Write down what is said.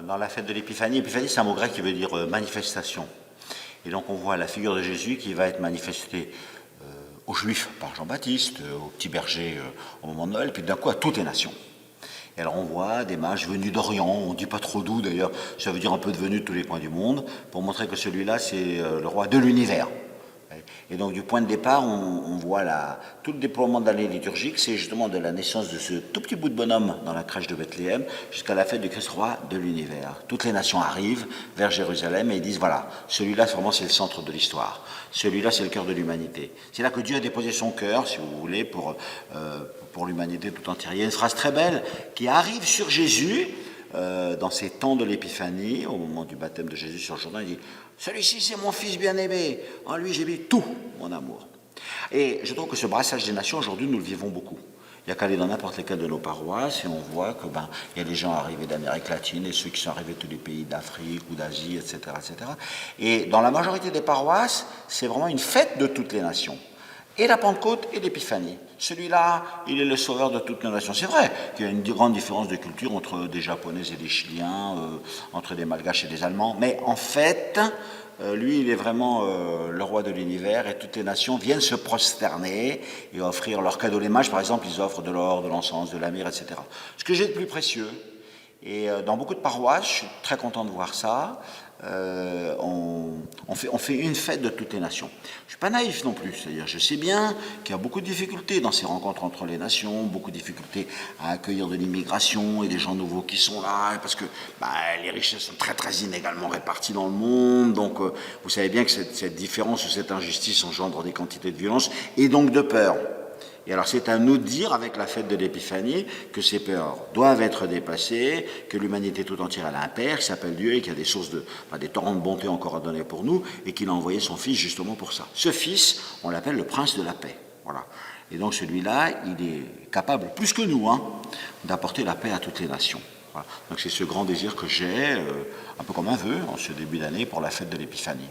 dans la fête de l'Épiphanie. Épiphanie, c'est un mot grec qui veut dire manifestation. Et donc on voit la figure de Jésus qui va être manifestée aux Juifs par Jean-Baptiste, aux petits bergers au moment de Noël, puis d'un coup à toutes les nations. Et alors on voit des mages venus d'Orient, on ne dit pas trop d'où d'ailleurs, ça veut dire un peu de venus de tous les coins du monde, pour montrer que celui-là c'est le roi de l'univers. Et donc du point de départ, on voit tout le déploiement de l'année liturgique, c'est justement de la naissance de ce tout petit bout de bonhomme dans la crèche de Bethléem jusqu'à la fête du Christ roi de l'univers. Toutes les nations arrivent vers Jérusalem et ils disent voilà, celui-là vraiment c'est le centre de l'histoire, celui-là c'est le cœur de l'humanité. C'est là que Dieu a déposé son cœur, si vous voulez, pour l'humanité tout entière. Il y a une phrase très belle qui arrive sur Jésus dans ces temps de l'Épiphanie, au moment du baptême de Jésus sur le Jourdain, il dit « Celui-ci, c'est mon fils bien-aimé, en lui j'ai mis tout mon amour. » Et je trouve que ce brassage des nations, aujourd'hui, nous le vivons beaucoup. Il n'y a qu'à aller dans n'importe lesquelles de nos paroisses et on voit que il y a des gens arrivés d'Amérique latine et ceux qui sont arrivés de tous les pays d'Afrique ou d'Asie, etc., etc. Et dans la majorité des paroisses, c'est vraiment une fête de toutes les nations. Et la Pentecôte et l'Épiphanie. Celui-là, il est le sauveur de toutes les nations. C'est vrai qu'il y a une grande différence de culture entre des Japonais et des Chiliens, entre des Malgaches et des Allemands, mais en fait, lui, il est vraiment le roi de l'univers et toutes les nations viennent se prosterner et offrir leurs cadeaux. Les mages, par exemple, ils offrent de l'or, de l'encens, de la myrrhe, etc. Ce que j'ai de plus précieux, et dans beaucoup de paroisses, je suis très content de voir ça, on fait une fête de toutes les nations. Je ne suis pas naïf non plus, c'est-à-dire je sais bien qu'il y a beaucoup de difficultés dans ces rencontres entre les nations, beaucoup de difficultés à accueillir de l'immigration et des gens nouveaux qui sont là, parce que les richesses sont très très inégalement réparties dans le monde, donc vous savez bien que cette différence ou cette injustice engendre des quantités de violence et donc de peur. Et alors c'est à nous de dire, avec la fête de l'Épiphanie, que ces peurs doivent être dépassées, que l'humanité tout entière a un Père qui s'appelle Dieu et qui a des sources des torrents de bonté encore à donner pour nous, et qu'il a envoyé son Fils justement pour ça. Ce Fils, on l'appelle le Prince de la paix. Voilà. Et donc celui-là, il est capable, plus que nous, d'apporter la paix à toutes les nations. Voilà. Donc c'est ce grand désir que j'ai, un peu comme un vœu, en ce début d'année, pour la fête de l'Épiphanie.